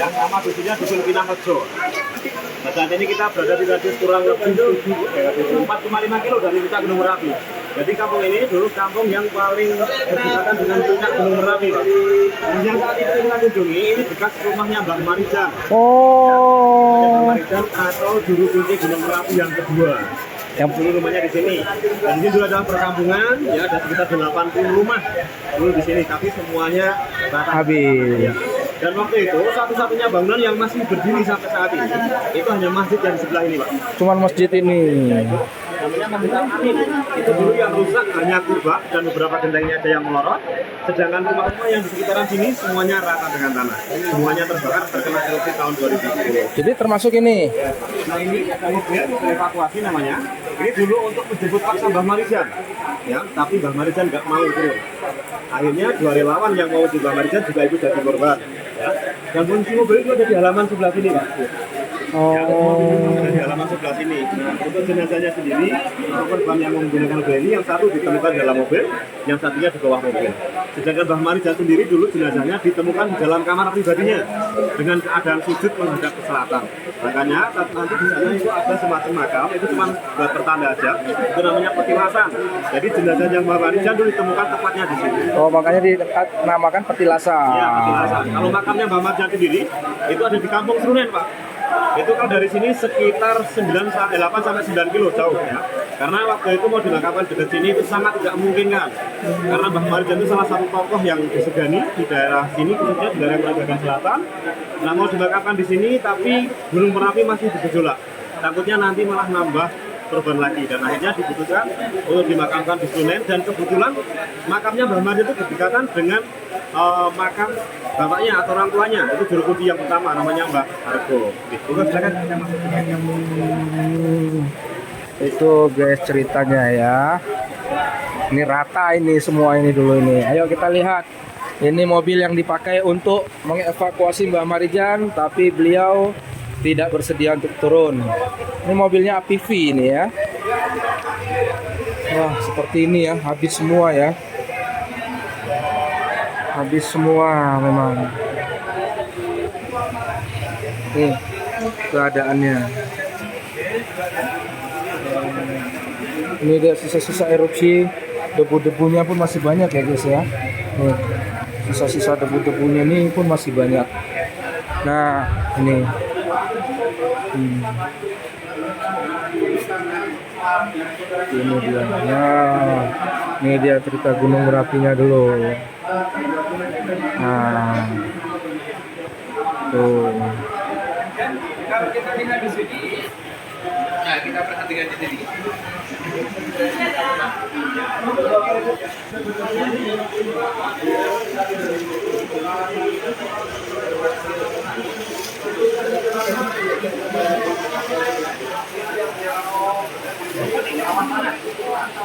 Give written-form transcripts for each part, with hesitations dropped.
Yang nama dusunnya Dusun Pinang Rejo. Nah, saat ini kita berada di radius kurang lebih 4,5 kilo dari puncak Gunung Merapi. Jadi kampung ini dulu kampung yang paling berdekatan dengan puncak Gunung Merapi, Pak. Yang saat itu kita kunjungi ini bekas rumahnya Mbak Marijan. Mbak Marijan atau juru kunci Gunung Merapi yang kedua. Yang dulu rumahnya di sini. Dan ini juga adalah perkampungan, ya ada sekitar 80 rumah dulu di sini, tapi semuanya habis. Ya. Dan waktu itu satu-satunya bangunan yang masih berdiri sampai saat ini itu hanya masjid yang di sebelah ini, Pak. Cuman masjid ini. Namanya Masjid Al-Amin. Itu dulu yang rusak hanya kubah dan beberapa gentengnya aja yang melorot. Sedangkan rumah-rumah yang di sekitaran sini semuanya rata dengan tanah. Semuanya terbakar terkena erupsi tahun 2010. Jadi termasuk ini. Nah ini mobil evakuasi namanya. Ini dulu untuk menjemput paksa Mbah Marijan, ya, tapi Mbah Marijan nggak mau turun. Akhirnya dua relawan yang mau di Mbah Marijan juga ikut jadi korban. Ya. Dan kunci mobil itu ada di halaman sebelah sini, Pak. Ya, ada di halaman sebelah sini. Nah, untuk jenazahnya sendiri, korban yang menggunakan mobil ini, yang satu ditemukan dalam mobil, yang satunya di bawah mobil. Sedangkan Mbah Marijan sendiri dulu jenazahnya ditemukan di dalam kamar pribadinya dengan keadaan sujud menghadap ke selatan. Makanya nanti di sana itu ada semacam makam, itu cuma buat pertanda aja. Itu namanya petilasan. Jadi jenazah yang Mbah Marijan dulu ditemukan tepatnya di sini. Oh, makanya dinamakan petilasan. Ya, petilasan. Kalau makamnya Mbah Marijan sendiri itu ada di Kampung Srunen, Pak. Itu kan dari sini sekitar 8 sampai 9 kilo jauh ya. Karena waktu itu mau dimakamkan dekat sini itu sangat tidak mungkin kan. Karena Mbah Marijan itu salah satu tokoh yang disegani di daerah sini, khususnya di daerah Penajakan Selatan. Nah, mau dimakamkan di sini tapi Gunung Merapi masih bergejolak. Takutnya nanti malah nambah korban lagi, dan akhirnya diputuskan untuk dimakamkan di Srunen. Dan kebetulan makamnya Mbah Marijan itu berdekatan dengan makam bapaknya atau orang tuanya, itu juru kunci yang pertama namanya Mbah Argo. Itu guys ceritanya ya. Ini rata ini semua ini dulu ini. Ayo kita lihat. Ini mobil yang dipakai untuk mengevakuasi Mbah Marijan, tapi beliau tidak bersedia untuk turun. Ini mobilnya APV ini ya. Wah, seperti ini ya, habis semua ya. Habis semua memang. Nih keadaannya. Ini dia sisa-sisa erupsi, debu-debunya pun masih banyak ya guys ya. Nih, sisa-sisa debu-debunya ini pun masih banyak. Nah, ini. Ini dia. Nah, ini dia cerita Gunung Merapinya dulu. Nah, tuh. Kalau kita lihat di sini, nah kita perhatikan di sini.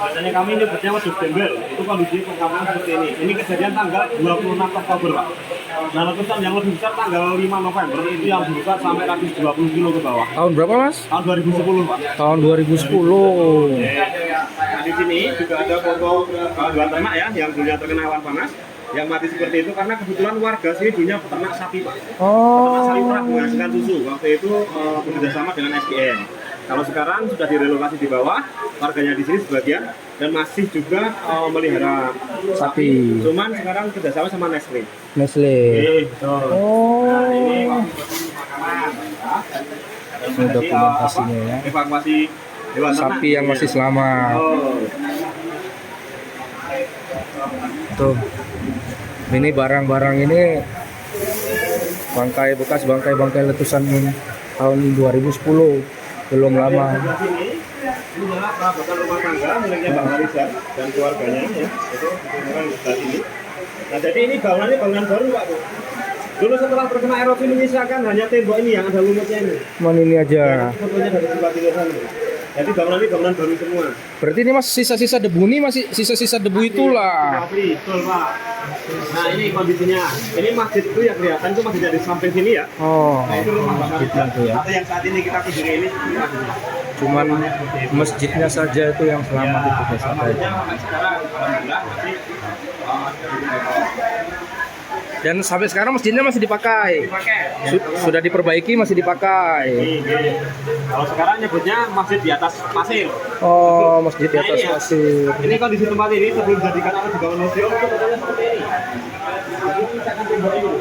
Biasanya kami ini nyebutnya wedus gembel. Itu kondisi perkampungan seperti ini. Ini kejadian tanggal 26 Oktober, Pak. Nah, letusan yang lebih besar tanggal 5 November itu yang besar sampai radius 20 kilo ke bawah. Tahun berapa, Mas? Tahun 2010, Pak. Tahun 2010. Nah, di sini juga ada foto dua ternak ya yang dulunya terkena awan panas, yang mati seperti itu karena kebetulan warga sini dulunya peternak sapi, Pak. Peternak sapi perah menghasilkan susu. Waktu itu bekerjasama dengan SPN. Kalau sekarang sudah direlokasi di bawah, warganya di sini sebagian dan masih juga melihara sapi. Cuman sekarang kerjasama sama Nestle. Nestle. Betul. Oh. Nah, ini pemakaman. Ini dokumentasinya ya. Evakuasi hewan ternak. Sapi yang masih selamat. Oh. Tuh. Ini barang-barang ini bangkai bekas bangkai letusan tahun 2010. Belum lama. Ini adalah perabotan rumah tangga miliknya Mbak Marijan dan keluarganya ya. Itu ditemukan di sebelah sini. Nah, jadi ini bangunan baru, Pak. Dulu setelah terkena erupsi menyisakan hanya tembok ini yang ada lumutnya ini. Cuman ini aja. Ya, fotonya dari sebelah kiri sana. Jadi bangunan ini bangunan baru semua. Berarti ini mas sisa-sisa debu ini masih sisa-sisa debu itulah. Asli, betul, Pak. Nah, ini kondisinya. Ini masjid itu ya kelihatan itu masih dari samping sini ya. Oh. Nah, itu rumah Mbak Marijan. Itu ya. Atau yang saat ini kita kunjungi ini Cuman masjidnya saja itu yang selamat itu guys. Sekarang alhamdulillah masih Dan sampai sekarang masjidnya masih dipakai. Sudah diperbaiki, masih dipakai. Kalau sekarang nyebutnya masjid di atas pasir. Oh, masjid di atas Nah, pasir. Ini kondisi tempat ini sebelum dijadikan apa dibangun museum itu katanya seperti ini. Jadi ini akan tembok ini.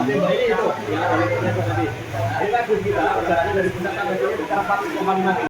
Tembok ini itu. Ya, dari tadi. Ini lagu kita perjalanan dari pusat sampai sini sekitar 4,5 km.